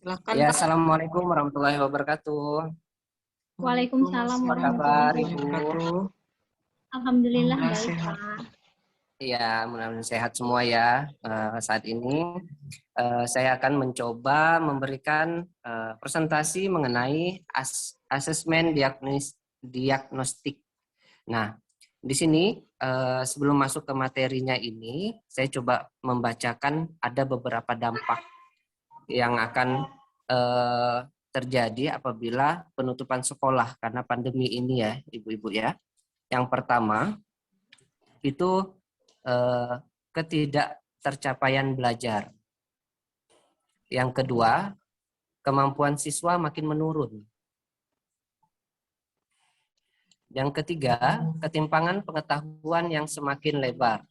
Silakan Ya, Pak. Assalamualaikum warahmatullahi wabarakatuh. Waalaikumsalam Apa kabar, warahmatullahi Ibu? wabarakatuh. Alhamdulillah Alhamdulillah baik, sehat. Pak. Ya, mudah-mudahan sehat semua ya. Saat ini saya akan mencoba memberikan presentasi mengenai asesmen diagnostik. Nah, di sini sebelum masuk ke materinya ini, saya coba membacakan ada beberapa dampak yang akan terjadi apabila penutupan sekolah karena pandemi ini ya, Ibu-ibu ya. Yang pertama itu ketidaktercapaian belajar. Yang kedua, kemampuan siswa makin menurun. Yang ketiga, ketimpangan pengetahuan yang semakin lebar.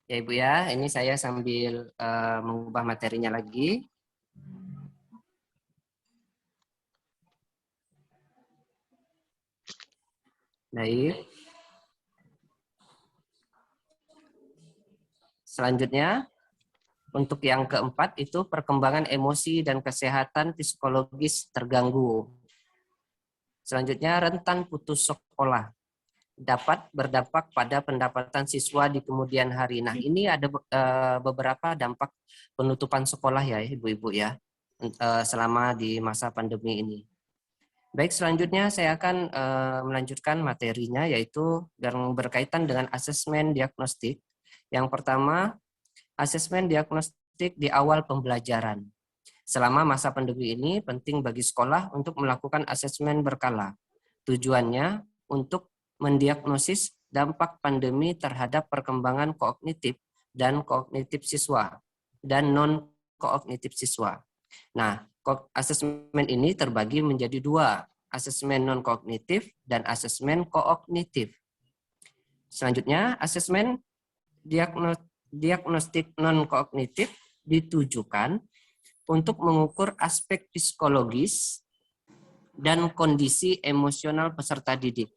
Ya Ibu ya, ini saya sambil mengubah materinya lagi. Baik. Selanjutnya, untuk yang keempat itu perkembangan emosi dan kesehatan psikologis terganggu. Selanjutnya, rentan putus sekolah dapat berdampak pada pendapatan siswa di kemudian hari. Nah, ini ada beberapa dampak penutupan sekolah ya, Ibu-ibu ya, selama di masa pandemi ini. Baik, selanjutnya saya akan melanjutkan materinya, yaitu yang berkaitan dengan asesmen diagnostik. Yang pertama, asesmen diagnostik di awal pembelajaran. Selama masa pandemi ini, penting bagi sekolah untuk melakukan asesmen berkala. Tujuannya untuk mendiagnosis dampak pandemi terhadap perkembangan kognitif dan kognitif siswa dan non-kognitif siswa. Nah, asesmen ini terbagi menjadi dua, asesmen non-kognitif dan asesmen kognitif. Selanjutnya, asesmen diagnostik non-kognitif ditujukan untuk mengukur aspek psikologis dan kondisi emosional peserta didik.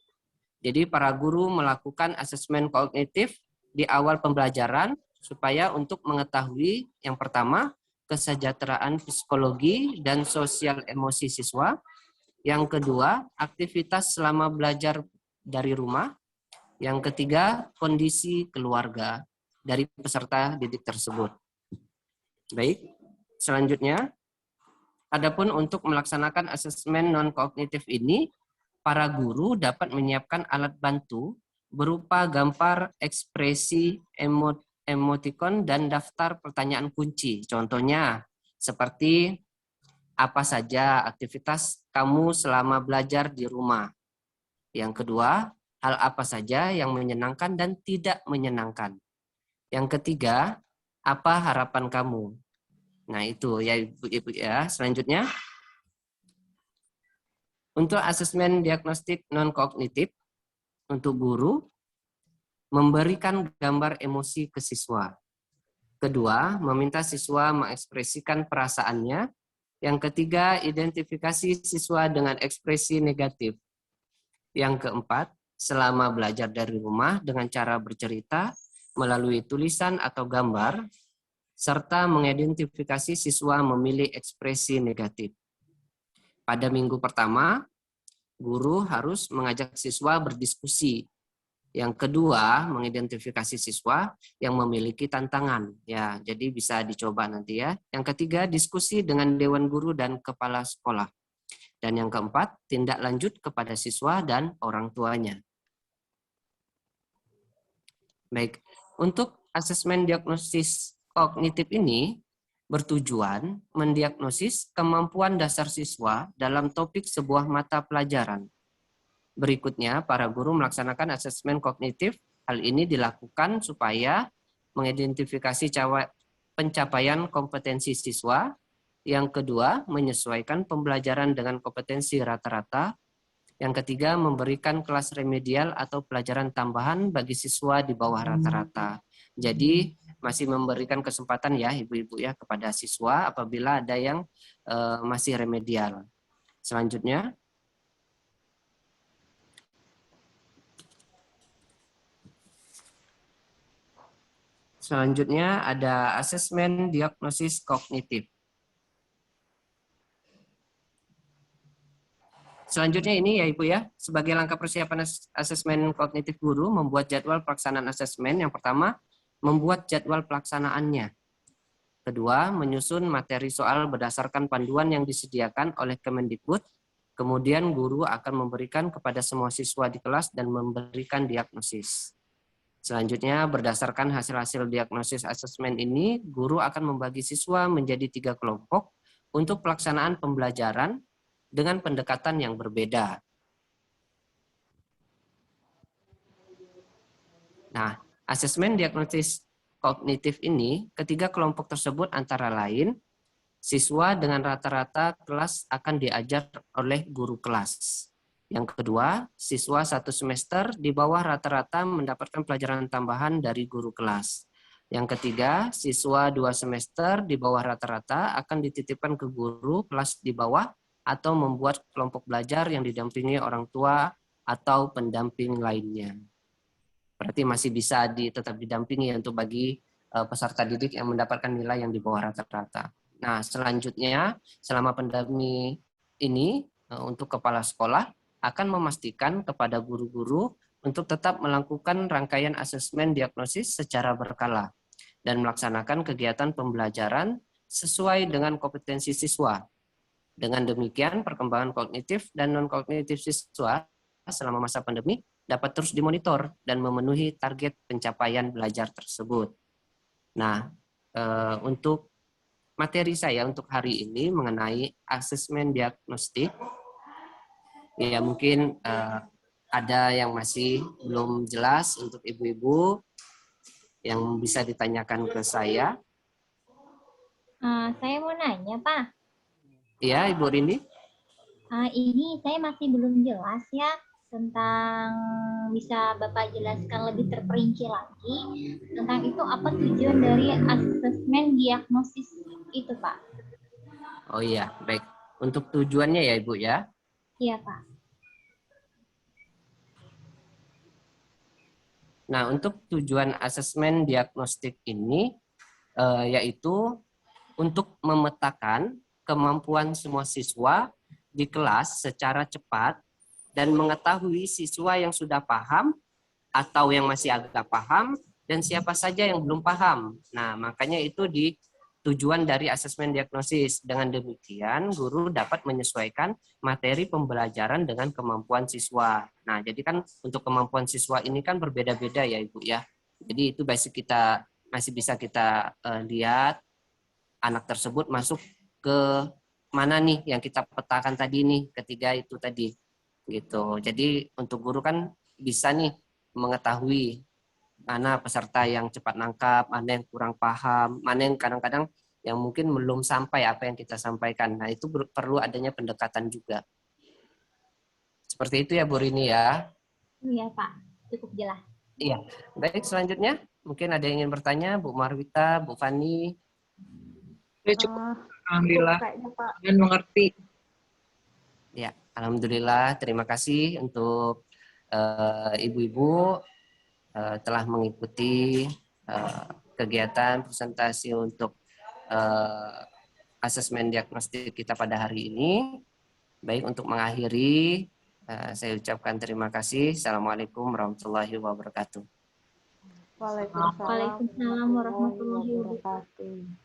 Jadi para guru melakukan asesmen kognitif di awal pembelajaran supaya untuk mengetahui yang pertama, kesejahteraan psikologi dan sosial emosi siswa. Yang kedua, aktivitas selama belajar dari rumah. Yang ketiga, kondisi keluarga dari peserta didik tersebut. Baik, selanjutnya, adapun untuk melaksanakan asesmen non-kognitif ini, para guru dapat menyiapkan alat bantu berupa gambar ekspresi emotikon dan daftar pertanyaan kunci. Contohnya, seperti apa saja aktivitas kamu selama belajar di rumah. Yang kedua, hal apa saja yang menyenangkan dan tidak menyenangkan. Yang ketiga, apa harapan kamu? Nah itu ya Ibu ya. Selanjutnya, untuk asesmen diagnostik non-kognitif, untuk guru, memberikan gambar emosi ke siswa. Kedua, meminta siswa mengekspresikan perasaannya. Yang ketiga, identifikasi siswa dengan ekspresi negatif. Yang keempat, selama belajar dari rumah dengan cara bercerita melalui tulisan atau gambar, serta mengidentifikasi siswa memilih ekspresi negatif. Pada minggu pertama, guru harus mengajak siswa berdiskusi. Yang kedua, mengidentifikasi siswa yang memiliki tantangan. Ya, jadi bisa dicoba nanti ya. Yang ketiga, diskusi dengan dewan guru dan kepala sekolah. Dan yang keempat, tindak lanjut kepada siswa dan orang tuanya. Baik, untuk asesmen diagnosis kognitif ini bertujuan mendiagnosis kemampuan dasar siswa dalam topik sebuah mata pelajaran. Berikutnya, para guru melaksanakan asesmen kognitif. Hal ini dilakukan supaya mengidentifikasi pencapaian kompetensi siswa. Yang kedua, menyesuaikan pembelajaran dengan kompetensi rata-rata. Yang ketiga, memberikan kelas remedial atau pelajaran tambahan bagi siswa di bawah rata-rata. Jadi, masih memberikan kesempatan ya Ibu-ibu ya kepada siswa apabila ada yang masih remedial. Selanjutnya, Selanjutnya ada asesmen diagnosis kognitif. Selanjutnya ini ya Ibu ya, sebagai langkah persiapan asesmen kognitif guru, membuat jadwal pelaksanaan asesmen. Yang pertama, membuat jadwal pelaksanaannya. Kedua, menyusun materi soal berdasarkan panduan yang disediakan oleh Kemendikbud. Kemudian guru akan memberikan kepada semua siswa di kelas dan memberikan diagnosis. Selanjutnya, berdasarkan hasil-hasil diagnosis asesmen ini, guru akan membagi siswa menjadi 3 kelompok untuk pelaksanaan pembelajaran dengan pendekatan yang berbeda. Nah, asesmen diagnosis kognitif ini, ketiga kelompok tersebut antara lain, siswa dengan rata-rata kelas akan diajar oleh guru kelas. Yang kedua, siswa 1 semester di bawah rata-rata mendapatkan pelajaran tambahan dari guru kelas. Yang ketiga, siswa 2 semester di bawah rata-rata akan dititipkan ke guru kelas di bawah atau membuat kelompok belajar yang didampingi orang tua atau pendamping lainnya. Berarti masih bisa tetap didampingi untuk bagi peserta didik yang mendapatkan nilai yang di bawah rata-rata. Nah, selanjutnya selama pandemi ini untuk kepala sekolah akan memastikan kepada guru-guru untuk tetap melakukan rangkaian asesmen diagnosis secara berkala dan melaksanakan kegiatan pembelajaran sesuai dengan kompetensi siswa. Dengan demikian, perkembangan kognitif dan non-kognitif siswa selama masa pandemi dapat terus dimonitor dan memenuhi target pencapaian belajar tersebut. Nah, untuk materi saya untuk hari ini mengenai asesmen diagnostik, ya mungkin ada yang masih belum jelas untuk ibu-ibu yang bisa ditanyakan ke saya. Saya mau nanya, Pak. Iya, Ibu Rini. Ini saya masih belum jelas ya tentang, bisa Bapak jelaskan lebih terperinci lagi tentang itu apa tujuan dari asesmen diagnosis itu, Pak? Oh iya, baik. Untuk tujuannya ya Ibu ya. Iya, Pak. Nah, untuk tujuan asesmen diagnostik ini yaitu untuk memetakan kemampuan semua siswa di kelas secara cepat dan mengetahui siswa yang sudah paham atau yang masih agak paham dan siapa saja yang belum paham. Nah, makanya itu tujuan dari asesmen diagnosis. Dengan demikian, guru dapat menyesuaikan materi pembelajaran dengan kemampuan siswa. Nah, jadi kan untuk kemampuan siswa ini kan berbeda-beda ya Ibu ya. Jadi itu masih bisa kita lihat anak tersebut masuk ke mana nih yang kita petakan tadi nih, ketiga itu tadi gitu. Jadi untuk guru kan bisa nih mengetahui mana peserta yang cepat nangkap, mana yang kurang paham, mana yang kadang-kadang yang mungkin belum sampai apa yang kita sampaikan. Nah, itu perlu adanya pendekatan juga. Seperti itu ya Bu Rini ya. Iya, Pak. Cukup jelas. Iya. Baik, selanjutnya mungkin ada yang ingin bertanya, Bu Marwita, Bu Fani. Ya, cukup. Alhamdulillah. Dan mengerti. Ya, alhamdulillah. Terima kasih untuk ibu-ibu telah mengikuti kegiatan presentasi untuk asesmen diagnostik kita pada hari ini. Baik, untuk mengakhiri, saya ucapkan terima kasih. Assalamualaikum warahmatullahi wabarakatuh. Waalaikumsalam warahmatullahi wabarakatuh.